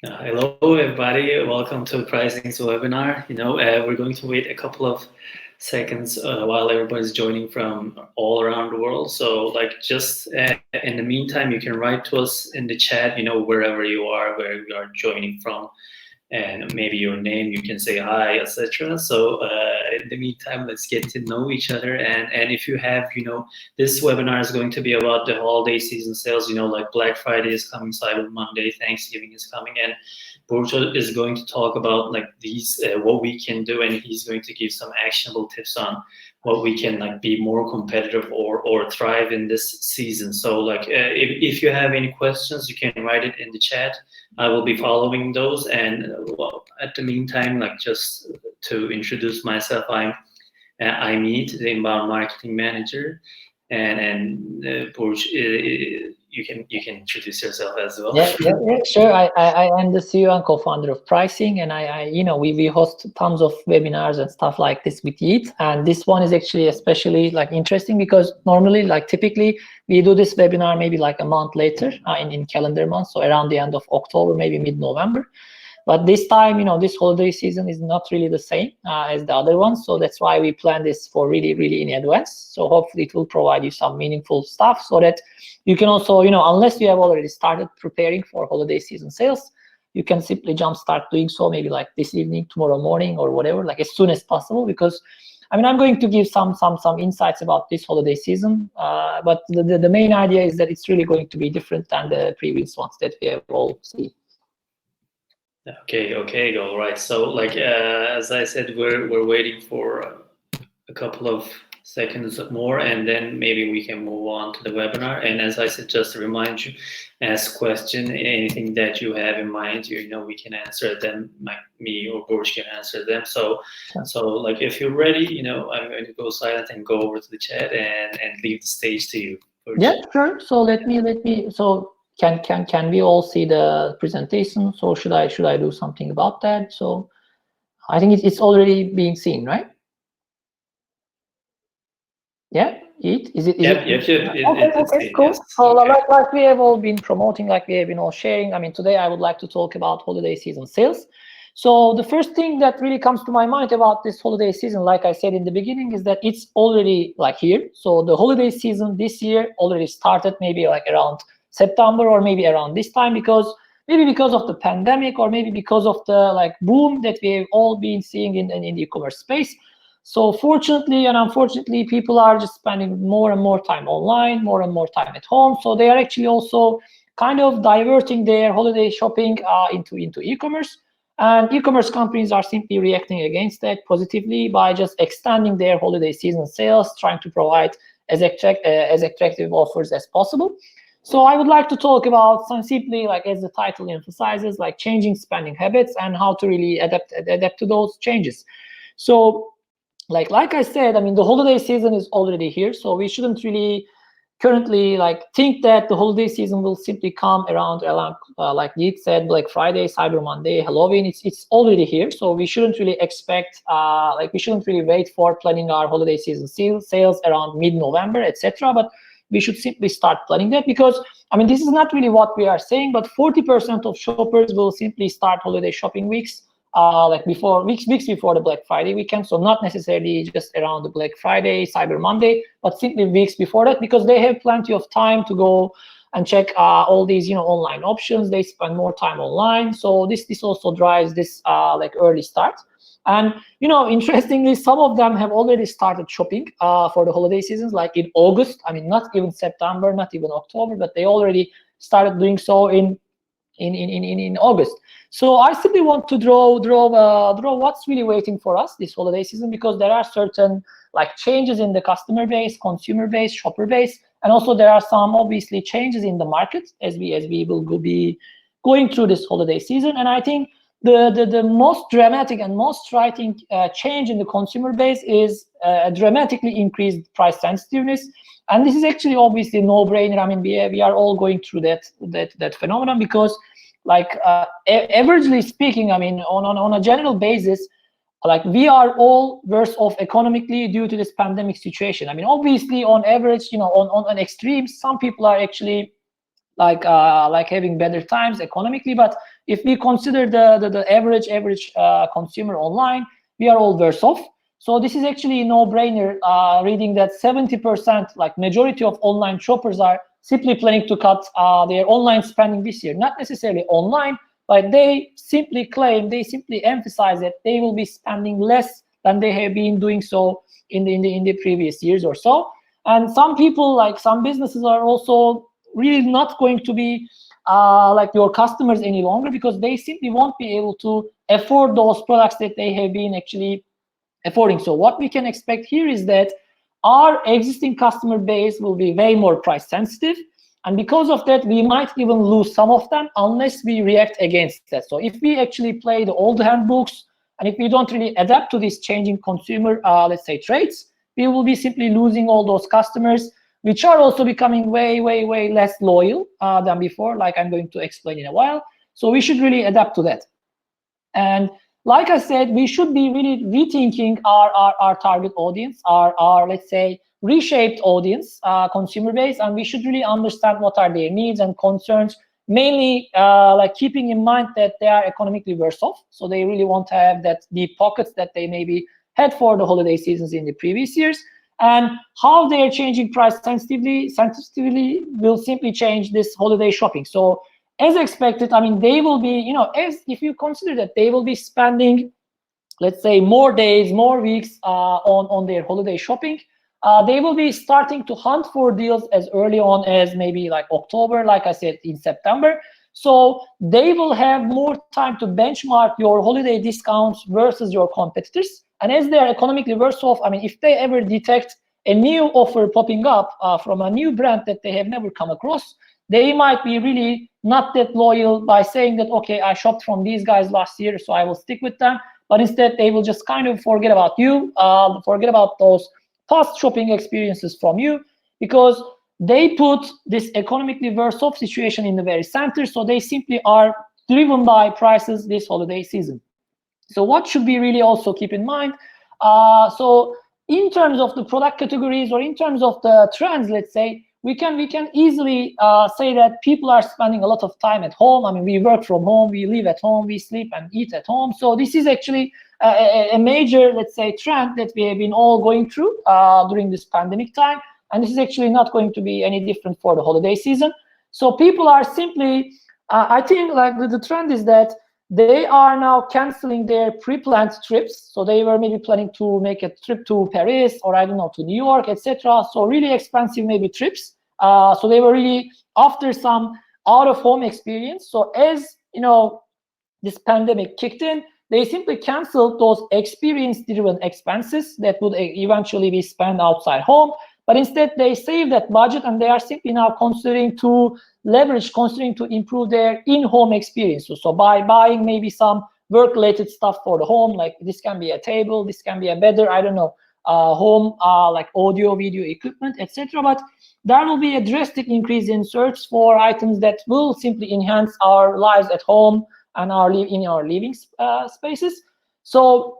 Hello, everybody. Welcome to Pricing's webinar. We're going to wait a couple of seconds while everybody's joining from all around the world. So, just in the meantime, you can write to us in the chat, wherever you are, where you are joining from, and maybe your name, you can say hi, etc. So in the meantime, let's get to know each other. And if you have, this webinar is going to be about the holiday season sales. Like Black Friday is coming, Cyber Monday, Thanksgiving is coming, and Burjo is going to talk about like these what we can do, and he's going to give some actionable tips on what we can like be more competitive or thrive in this season. So if you have any questions, you can write it in the chat. I will be following those. And well, at the meantime, like just to introduce myself, I meet the inbound marketing manager, and Burj, you can introduce yourself as well. Yeah, sure. I am the CEO and co-founder of Pricing, and we host tons of webinars and stuff like this with Yeet. And this one is actually especially like interesting because normally, like typically, we do this webinar maybe like a month later in calendar month, so around the end of October, maybe mid-November. But this time, this holiday season is not really the same as the other ones. So that's why we plan this for really, really in advance. So hopefully it will provide you some meaningful stuff so that you can also, unless you have already started preparing for holiday season sales, you can simply jumpstart doing so maybe like this evening, tomorrow morning, or whatever, like as soon as possible. Because I'm going to give some insights about this holiday season, but the main idea is that it's really going to be different than the previous ones that we have all seen. Okay, all right. So as I said, we're waiting for a couple of seconds more, and then maybe we can move on to the webinar. And as I said, just to remind you, ask question, anything that you have in mind, we can answer them. Me or Borj can answer them. So like if you're ready, I'm going to go silent and go over to the chat and leave the stage to you, Borj. Yeah, sure. So let me. So can we all see the presentation? So should I do something about that? So I think it's already being seen, right? Yeah, is it? Yep. Okay, cool. Yes. So Okay. like we have all been promoting, like we have been all sharing. I mean, today I would like to talk about holiday season sales. So the first thing that really comes to my mind about this holiday season, like I said in the beginning, is that it's already like here. So the holiday season this year already started maybe like around September or maybe around this time, because of the pandemic, or maybe because of the like boom that we have all been seeing in the e-commerce space. So fortunately and unfortunately, people are just spending more and more time online, more and more time at home. So they are actually also kind of diverting their holiday shopping into e-commerce. And e-commerce companies are simply reacting against that positively by just extending their holiday season sales, trying to provide as attractive offers as possible. So I would like to talk about some simply, like as the title emphasizes, like changing spending habits and how to really adapt to those changes. So like I said, I mean, the holiday season is already here, so we shouldn't really currently like think that the holiday season will simply come around like Yeet said, Black Friday, Cyber Monday, Halloween. It's already here, so we shouldn't really expect we shouldn't really wait for planning our holiday season sales around mid-November, etc. But we should simply start planning that, because I mean, this is not really what we are saying, but 40% of shoppers will simply start holiday shopping weeks like weeks before the Black Friday weekend. So not necessarily just around the Black Friday, Cyber Monday, but simply weeks before that, because they have plenty of time to go and check all these online options. They spend more time online, so this also drives this like early start. And interestingly, some of them have already started shopping for the holiday seasons, like in August. I mean, not even September, not even October, but they already started doing so in August. So I simply want to draw what's really waiting for us this holiday season, because there are certain like changes in the customer base, consumer base, shopper base, and also there are some obviously changes in the market as we will be going through this holiday season. And I think the most dramatic and most striking change in the consumer base is a dramatically increased price sensitiveness. And this is actually obviously a no-brainer. I mean, we are all going through that phenomenon, because like averagely speaking, I mean, on a general basis, like we are all worse off economically due to this pandemic situation. I mean, obviously on average, on extremes, some people are actually like having better times economically. But if we consider the average consumer online, we are all worse off. So this is actually a no-brainer, reading that 70%, like majority of online shoppers, are simply planning to cut their online spending this year. Not necessarily online, but they simply claim, they simply emphasize that they will be spending less than they have been doing so in the previous years or so. And some people, like some businesses, are also really not going to be like your customers any longer, because they simply won't be able to afford those products that they have been actually affording. So what we can expect here is that our existing customer base will be way more price sensitive, and because of that, we might even lose some of them unless we react against that. So if we actually play the old handbooks, and if we don't really adapt to these changing consumer, let's say, traits, we will be simply losing all those customers, which are also becoming way less loyal than before, like I'm going to explain in a while. So we should really adapt to that. And like I said, we should be really rethinking our target audience, our let's say reshaped audience, consumer base, and we should really understand what are their needs and concerns, mainly like keeping in mind that they are economically worse off, so they really want to have that deep pockets that they maybe had for the holiday seasons in the previous years. And how they are changing price sensitively will simply change this holiday shopping. So as expected, I mean, they will be, as if you consider that they will be spending, let's say, more days, more weeks on their holiday shopping, they will be starting to hunt for deals as early on as maybe like October, like I said, in September. So they will have more time to benchmark your holiday discounts versus your competitors. And as they are economically worse off, I mean, if they ever detect a new offer popping up from a new brand that they have never come across, they might be really not that loyal by saying that, okay, I shopped from these guys last year, so I will stick with them. But instead, they will just kind of forget about you, forget about those past shopping experiences from you, because they put this economically worse off situation in the very center. So they simply are driven by prices this holiday season. So what should we really also keep in mind? So in terms of the product categories, or in terms of the trends, let's say, we can easily say that people are spending a lot of time at home. I mean, we work from home, we live at home, we sleep and eat at home. So this is actually a major, let's say, trend that we have been all going through during this pandemic time. And this is actually not going to be any different for the holiday season. So people are simply, I think, like the trend is that they are now canceling their pre-planned trips. So they were maybe planning to make a trip to Paris, or I don't know, to New York, etc. So really expensive maybe trips. So they were really after some out-of-home experience. So as this pandemic kicked in, they simply canceled those experience-driven expenses that would eventually be spent outside home. But instead, they saved that budget, and they are simply now considering to improve their in-home experience. So by buying maybe some work-related stuff for the home, like this can be a table, this can be a better, I don't know, home like audio, video equipment, etc. But there will be a drastic increase in search for items that will simply enhance our lives at home and in our living spaces. So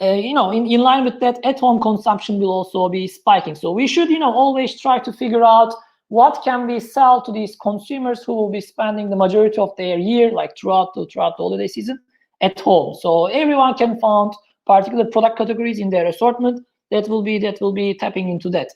in line with that, at-home consumption will also be spiking. So we should always try to figure out what can we sell to these consumers who will be spending the majority of their year, like throughout the holiday season, at home. So everyone can find particular product categories in their assortment that will be tapping into that.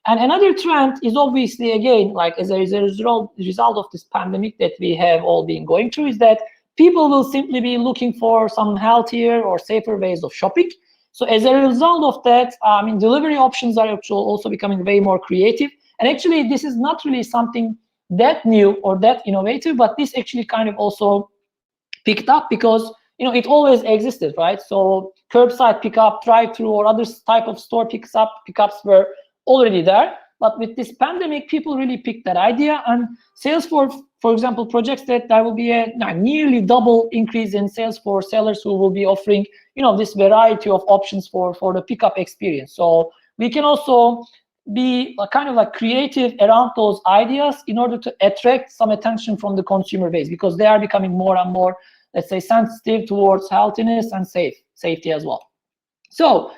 And another trend is obviously, again, like as a result of this pandemic that we have all been going through, is that people will simply be looking for some healthier or safer ways of shopping. So as a result of that, I mean, delivery options are actually also becoming way more creative. And actually, this is not really something that new or that innovative, but this actually kind of also picked up because it always existed, right? So curbside pickup, drive-through, or other type of store pickups were already there. But with this pandemic, people really picked that idea, and Salesforce, for example, projects that there will be a nearly double increase in sales for sellers who will be offering, this variety of options for the pickup experience. So we can also be kind of like creative around those ideas in order to attract some attention from the consumer base, because they are becoming more and more, let's say, sensitive towards healthiness and safety as well. So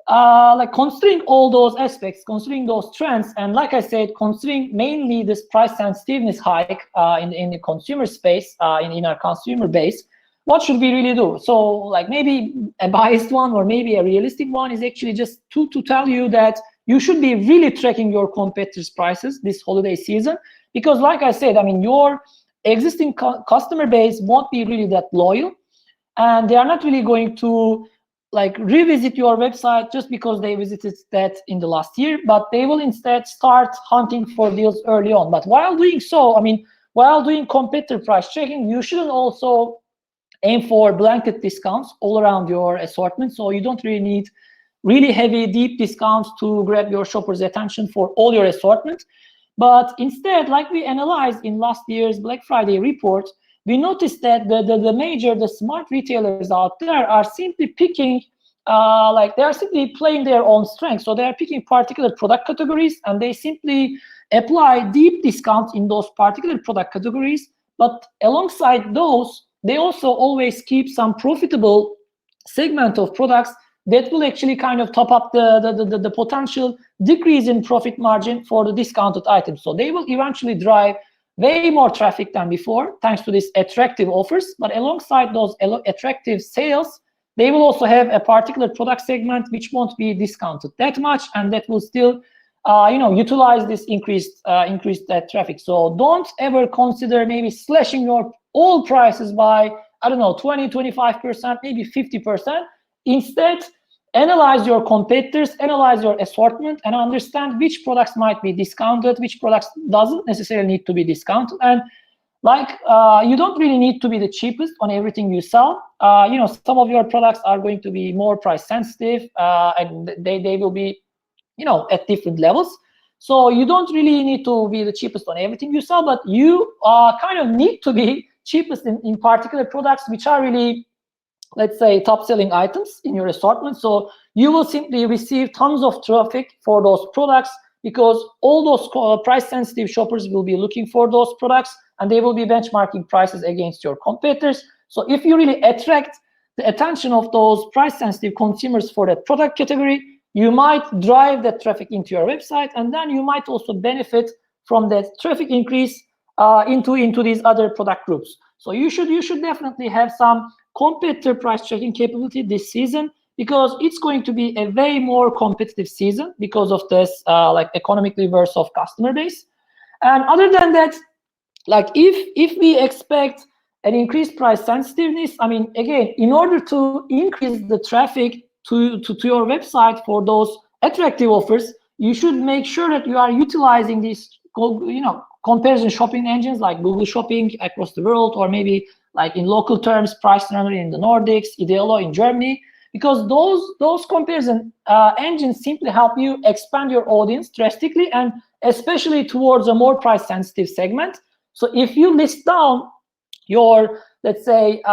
like considering all those aspects, considering those trends, and like I said, considering mainly this price sensitiveness hike in the consumer space, in our consumer base, what should we really do? So like maybe a biased one or maybe a realistic one is actually just to tell you that you should be really tracking your competitors' prices this holiday season, because like I said, I mean, your existing customer base won't be really that loyal, and they are not really going to like revisit your website just because they visited that in the last year, but they will instead start hunting for deals early on. But while doing so, I mean, while doing competitor price checking, you shouldn't also aim for blanket discounts all around your assortment. So you don't really need really heavy, deep discounts to grab your shoppers' attention for all your assortment. But instead, like we analyzed in last year's Black Friday report, we noticed that the smart retailers out there are simply picking, like they are simply playing their own strengths. So they are picking particular product categories and they simply apply deep discounts in those particular product categories. But alongside those, they also always keep some profitable segment of products that will actually kind of top up the potential decrease in profit margin for the discounted items. So they will eventually drive way more traffic than before, thanks to these attractive offers. But alongside those attractive sales, they will also have a particular product segment which won't be discounted that much, and that will still, utilize this increased traffic. So don't ever consider maybe slashing your all prices by, I don't know, 20, 25%, maybe 50%. Instead, analyze your competitors, analyze your assortment, and understand which products might be discounted, which products doesn't necessarily need to be discounted. And like, you don't really need to be the cheapest on everything you sell. Some of your products are going to be more price sensitive, and they will be, at different levels. So you don't really need to be the cheapest on everything you sell, but you kind of need to be cheapest in particular products which are really, let's say, top selling items in your assortment. So you will simply receive tons of traffic for those products because all those price sensitive shoppers will be looking for those products and they will be benchmarking prices against your competitors. So if you really attract the attention of those price sensitive consumers for that product category, you might drive that traffic into your website, and then you might also benefit from that traffic increase into these other product groups. So you should definitely have some competitor price checking capability this season, because it's going to be a way more competitive season because of this like economically worse off customer base. And other than that, like if we expect an increased price sensitiveness, I mean, again, in order to increase the traffic to your website for those attractive offers, you should make sure that you are utilizing these comparison shopping engines like Google Shopping across the world, or maybe like in local terms, Price Runner in the Nordics, Idealo in Germany, because those comparison engines simply help you expand your audience drastically, and especially towards a more price sensitive segment. So if you list down your, let's say,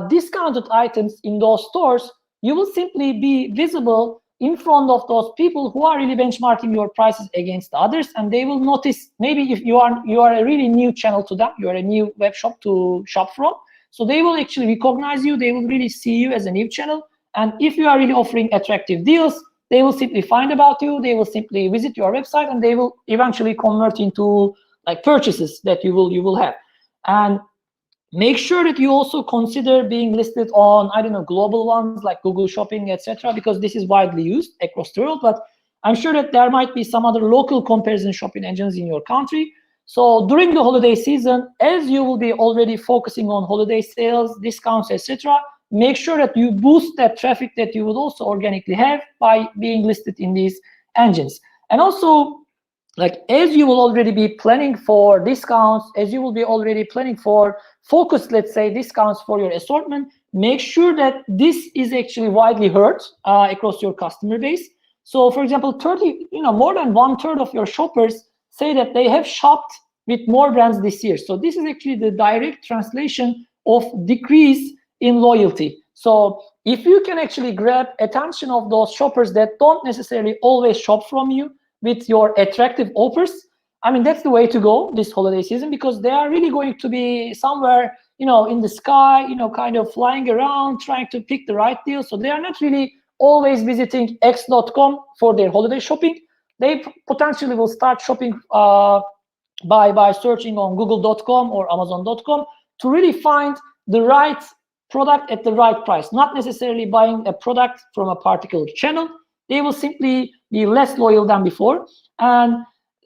discounted items in those stores, you will simply be visible in front of those people who are really benchmarking your prices against others, and they will notice, maybe if you are a really new channel to them, you are a new web shop to shop from, so they will actually recognize you, they will really see you as a new channel. And if you are really offering attractive deals, they will simply find about you, they will simply visit your website, and they will eventually convert into like purchases that you will have. And make sure that you also consider being listed on, I don't know, global ones like Google Shopping, etc., because this is widely used across the world. But I'm sure that there might be some other local comparison shopping engines in your country. So during the holiday season, as you will be already focusing on holiday sales, discounts, etc., make sure that you boost that traffic that you would also organically have by being listed in these engines. And also, like, as you will already be planning for discounts, as you will be already planning for focused, let's say, discounts for your assortment, make sure that this is actually widely heard across your customer base. So for example, more than 1/3 of your shoppers say that they have shopped with more brands this year. So this is actually the direct translation of decrease in loyalty. So if you can actually grab attention of those shoppers that don't necessarily always shop from you with your attractive offers, I mean, that's the way to go this holiday season, because they are really going to be somewhere, in the sky, kind of flying around, trying to pick the right deal. So they are not really always visiting x.com for their holiday shopping, they potentially will start shopping by searching on google.com or amazon.com to really find the right product at the right price, not necessarily buying a product from a particular channel. They will simply be less loyal than before. And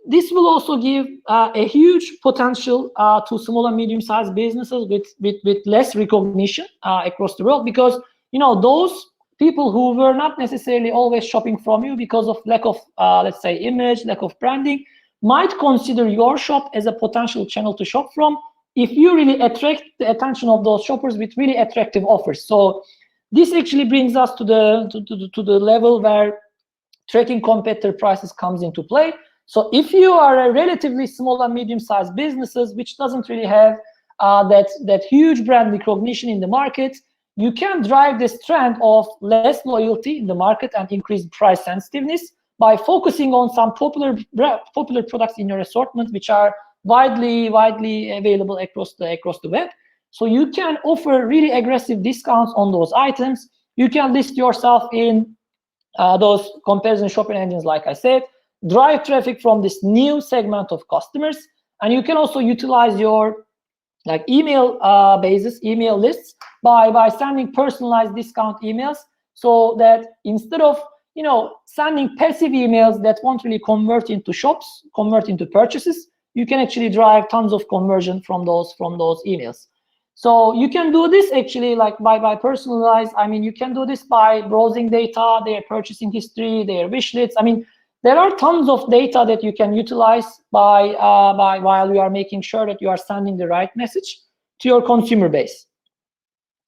this will also give a huge potential to small and medium-sized businesses with less recognition across the world, because those people who were not necessarily always shopping from you because of lack of let's say image, lack of branding, might consider your shop as a potential channel to shop from if you really attract the attention of those shoppers with really attractive offers. So this actually brings us to the level where tracking competitor prices comes into play. So if you are a relatively small and medium-sized businesses which doesn't really have that huge brand recognition in the market, you can drive this trend of less loyalty in the market and increased price sensitiveness by focusing on some popular products in your assortment, which are widely available across the web. So you can offer really aggressive discounts on those items. You can list yourself in those comparison shopping engines, like I said, drive traffic from this new segment of customers, and you can also utilize your email email lists by sending personalized discount emails, so that instead of sending passive emails that won't really convert into purchases, you can actually drive tons of conversion from those emails. So you can do this actually by personalized. I mean, you can do this by browsing data, their purchasing history, their wish lists. I mean, there are tons of data that you can utilize by while you are making sure that you are sending the right message to your consumer base.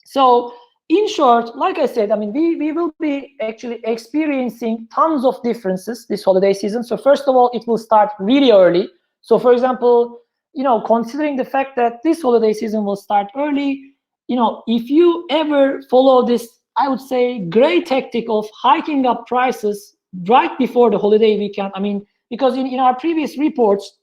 So in short, like I said, I mean, we will be actually experiencing tons of differences this holiday season. So first of all, it will start really early. So for example, considering the fact that this holiday season will start early, if you ever follow this, I would say, great tactic of hiking up prices right before the holiday weekend. I mean, because in our previous reports,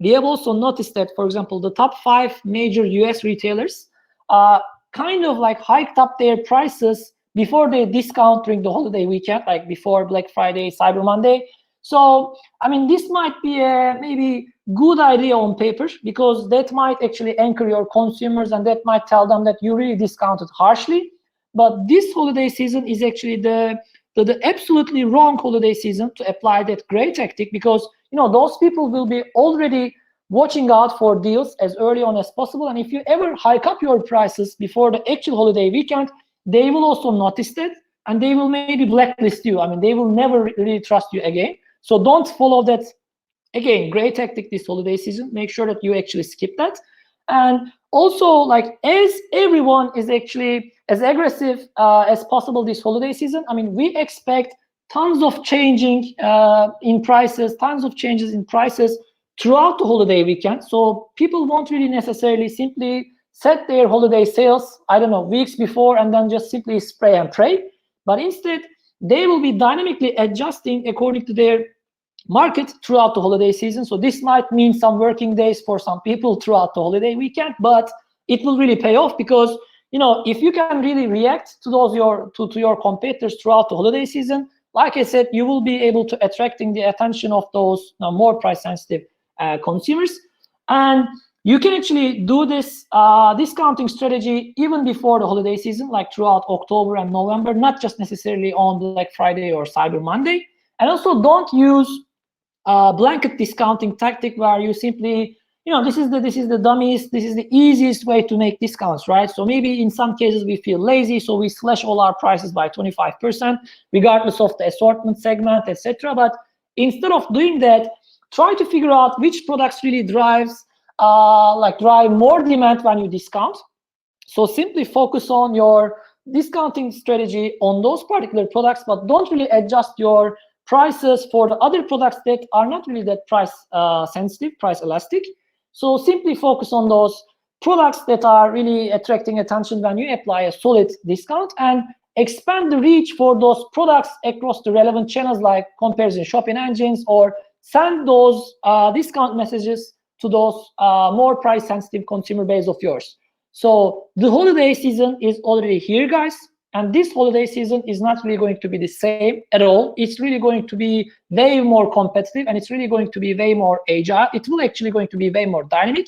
we have also noticed that, for example, the top 5 major US retailers kind of hiked up their prices before they discount during the holiday weekend, like before Black Friday, Cyber Monday. So, I mean, this might be a maybe good idea on paper, because that might actually anchor your consumers and that might tell them that you really discounted harshly. But this holiday season is actually the absolutely wrong holiday season to apply that great tactic, because those people will be already watching out for deals as early on as possible. And if you ever hike up your prices before the actual holiday weekend, they will also notice that and they will maybe blacklist you. I mean, they will never really trust you again. So don't follow that. Again, great tactic this holiday season. Make sure that you actually skip that. And also, as everyone is actually as aggressive as possible this holiday season, I mean, we expect tons of changing in prices, tons of changes in prices throughout the holiday weekend. So people won't really necessarily simply set their holiday sales, I don't know, weeks before and then just simply spray and pray. But instead, they will be dynamically adjusting according to their market throughout the holiday season. So this might mean some working days for some people throughout the holiday weekend, but it will really pay off, because if you can really react to those to your competitors throughout the holiday season, like I said, you will be able to attracting the attention of those more price sensitive consumers. And you can actually do this discounting strategy even before the holiday season, like throughout October and November, not just necessarily on Black Friday or Cyber Monday. And also, don't use blanket discounting tactic where you simply, this is the dummies, this is the easiest way to make discounts, right? So maybe in some cases we feel lazy, so we slash all our prices by 25%, regardless of the assortment segment, etc. But instead of doing that, try to figure out which products really drive more demand when you discount. So simply focus on your discounting strategy on those particular products, but don't really adjust your prices for the other products that are not really that price sensitive, price elastic. So simply focus on those products that are really attracting attention when you apply a solid discount, and expand the reach for those products across the relevant channels like comparison shopping engines, or send those discount messages to those more price sensitive consumer base of yours. So the holiday season is already here, guys. And this holiday season is not really going to be the same at all. It's really going to be way more competitive, and it's really going to be way more agile. It will actually going to be way more dynamic,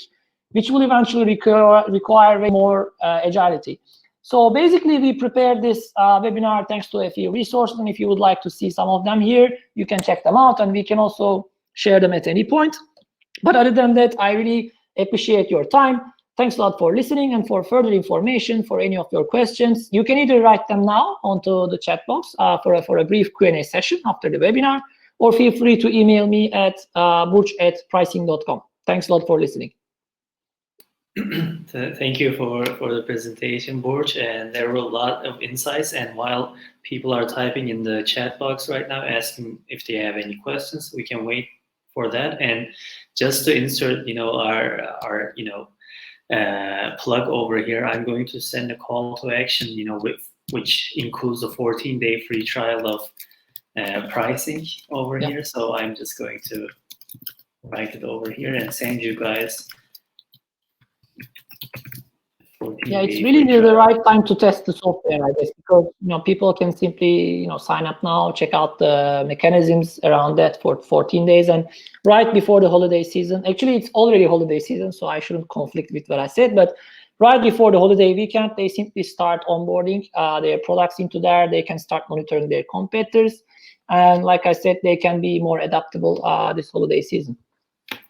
which will eventually require way more agility. So basically, we prepared this webinar thanks to a few resources, and if you would like to see some of them here, you can check them out, and we can also share them at any point. But other than that, I really appreciate your time. Thanks a lot for listening, and for further information, for any of your questions, you can either write them now onto the chat box for a brief Q&A session after the webinar, or feel free to email me at burç@pricing.com. Thanks a lot for listening. Thank you for the presentation, Burç, and there were a lot of insights. And while people are typing in the chat box right now, asking if they have any questions, we can wait for that. And just to insert, our plug over here, I'm going to send a call to action, which includes a 14-day free trial of pricing over here. So I'm just going to write it over here and send you guys. Yeah, it's really the right time to test the software, I guess, because people can simply sign up now, check out the mechanisms around that for 14 days, and right before the holiday season. Actually, it's already holiday season, so I shouldn't conflict with what I said. But right before the holiday weekend, they simply start onboarding their products into there. They can start monitoring their competitors, and like I said, they can be more adaptable this holiday season.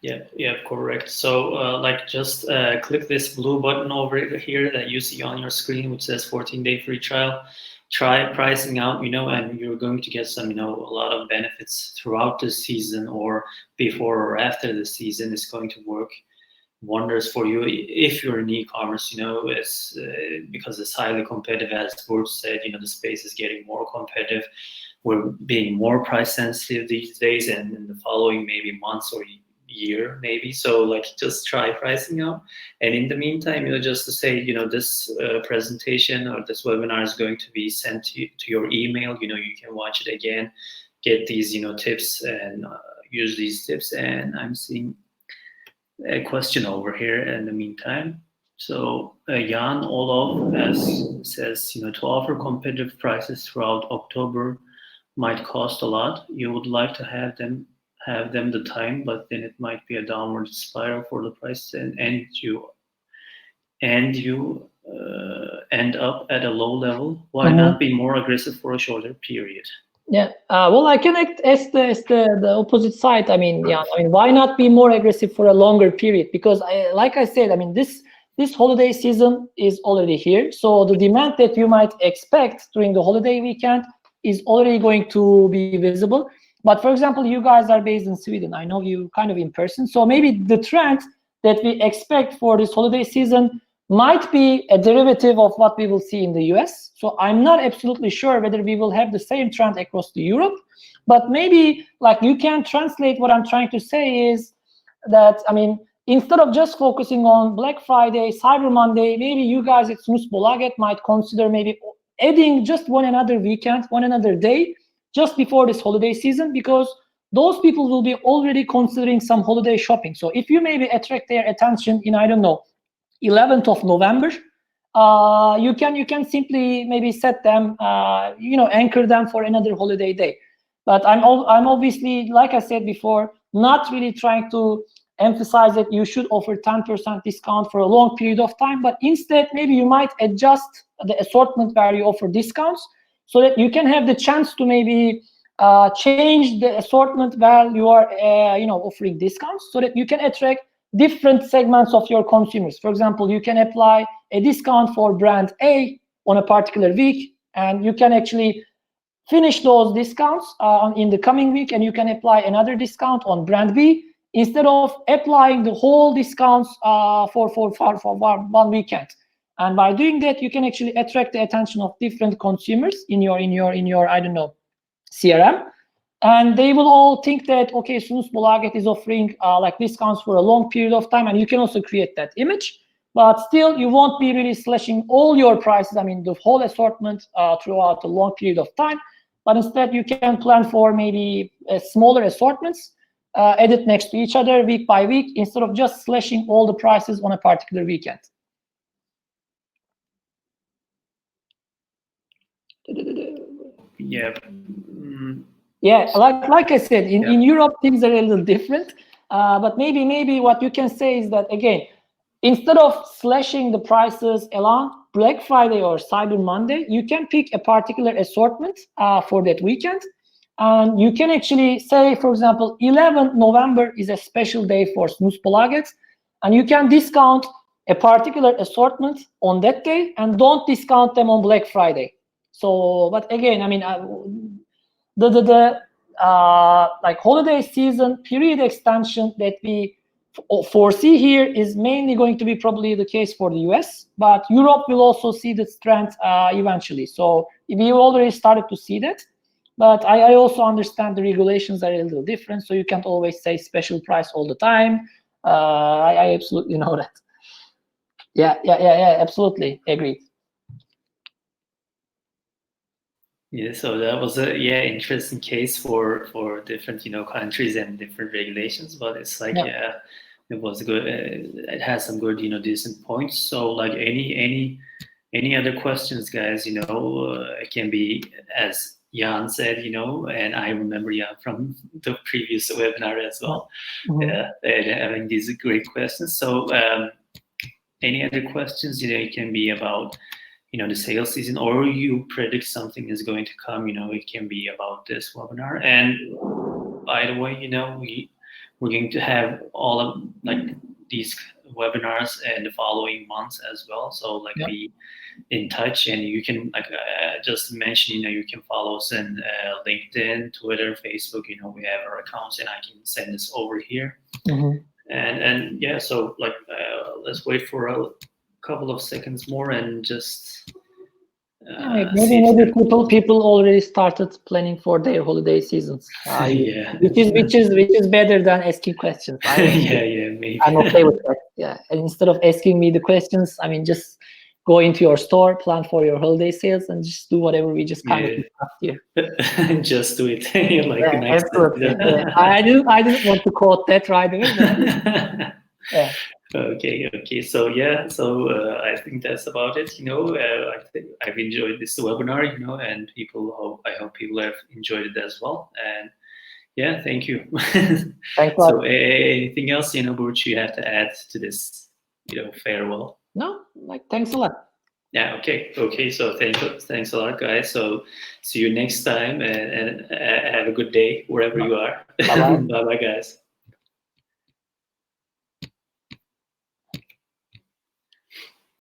Yeah, correct. So just click this blue button over here that you see on your screen, which says 14-day free trial. Try pricing out, and you're going to get some, a lot of benefits throughout the season, or before or after the season. It's going to work wonders for you if you're in e-commerce, because it's highly competitive. As Burç said, the space is getting more competitive. We're being more price sensitive these days, and in the following maybe months or year maybe. So just try pricing out. And in the meantime, just to say, this presentation or this webinar is going to be sent to your email. You can watch it again, get these tips, and use these tips. And I'm seeing a question over here in the meantime. So Jan Olof says, to offer competitive prices throughout October might cost a lot. You would like to have them the time, but then it might be a downward spiral for the price, and you end up at a low level. Why not be more aggressive for a shorter period? Yeah, well, I can act as the opposite side. I mean, why not be more aggressive for a longer period? Because like I said, this holiday season is already here. So the demand that you might expect during the holiday weekend is already going to be visible. But for example, you guys are based in Sweden. I know you kind of in person. So maybe the trend that we expect for this holiday season might be a derivative of what we will see in the US. So I'm not absolutely sure whether we will have the same trend across the Europe, but maybe you can translate what I'm trying to say is that, instead of just focusing on Black Friday, Cyber Monday, maybe you guys at Snus Bolaget might consider maybe adding just one another weekend, one another day, just before this holiday season, because those people will be already considering some holiday shopping. So if you maybe attract their attention in, I don't know, 11th of November, you can simply maybe set them, anchor them for another holiday day. But I'm obviously, like I said before, not really trying to emphasize that you should offer 10% discount for a long period of time, but instead maybe you might adjust the assortment where you offer discounts, so that you can have the chance to maybe change the assortment where you are offering discounts, so that you can attract different segments of your consumers. For example, you can apply a discount for brand A on a particular week, and you can actually finish those discounts in the coming week, and you can apply another discount on brand B, instead of applying the whole discounts for one weekend. And by doing that, you can actually attract the attention of different consumers in your I don't know, CRM, and they will all think that, okay, Snus Bolaget is offering discounts for a long period of time, and you can also create that image. But still, you won't be really slashing all your prices, the whole assortment throughout a long period of time. But instead, you can plan for maybe smaller assortments, added next to each other week by week, instead of just slashing all the prices on a particular weekend. Yeah. Yeah, like I said, in Europe things are a little different. But maybe what you can say is that, again, instead of slashing the prices along Black Friday or Cyber Monday, you can pick a particular assortment for that weekend. And you can actually say, for example, 11th November is a special day for snoozpolaget, and you can discount a particular assortment on that day and don't discount them on Black Friday. So, but again, I mean, the like holiday season period extension that we foresee here is mainly going to be probably the case for the US, but Europe will also see this trend eventually. So we already started to see that, but I also understand the regulations are a little different, so you can't always say special price all the time. I absolutely know that. Yeah, absolutely agreed. Yeah, so that was a interesting case for different countries and different regulations, but it's like it was good. It has some good decent points. So like any other questions, guys? It can be as Jan said, and I remember from the previous webinar as well. Mm-hmm. And having these great questions. So any other questions? It can be about the sales season, or you predict something is going to come. It can be about this webinar. And by the way, we're going to have all of like these webinars in the following months as well. So like be in touch, and you can just mention you can follow us in LinkedIn, Twitter, Facebook. We have our accounts, and I can send this over here. Mm-hmm. And yeah, so like let's wait for a couple of seconds more and just maybe people already started planning for their holiday seasons. Which is better than asking questions. Maybe. I'm okay with that. Yeah, and instead of asking me the questions, I mean, just go into your store, plan for your holiday sales, and just do whatever we just kind of discussed here. Just do it. Absolutely. I didn't want to quote that right away. Yeah. Okay. So I think that's about it. I think I've enjoyed this webinar. And I hope people have enjoyed it as well. And yeah, thank you. Thanks. So anything else, Burch, you have to add to this, farewell? No, thanks a lot. Yeah. Okay. So thanks a lot, guys. So see you next time, and have a good day wherever you are. Bye, guys.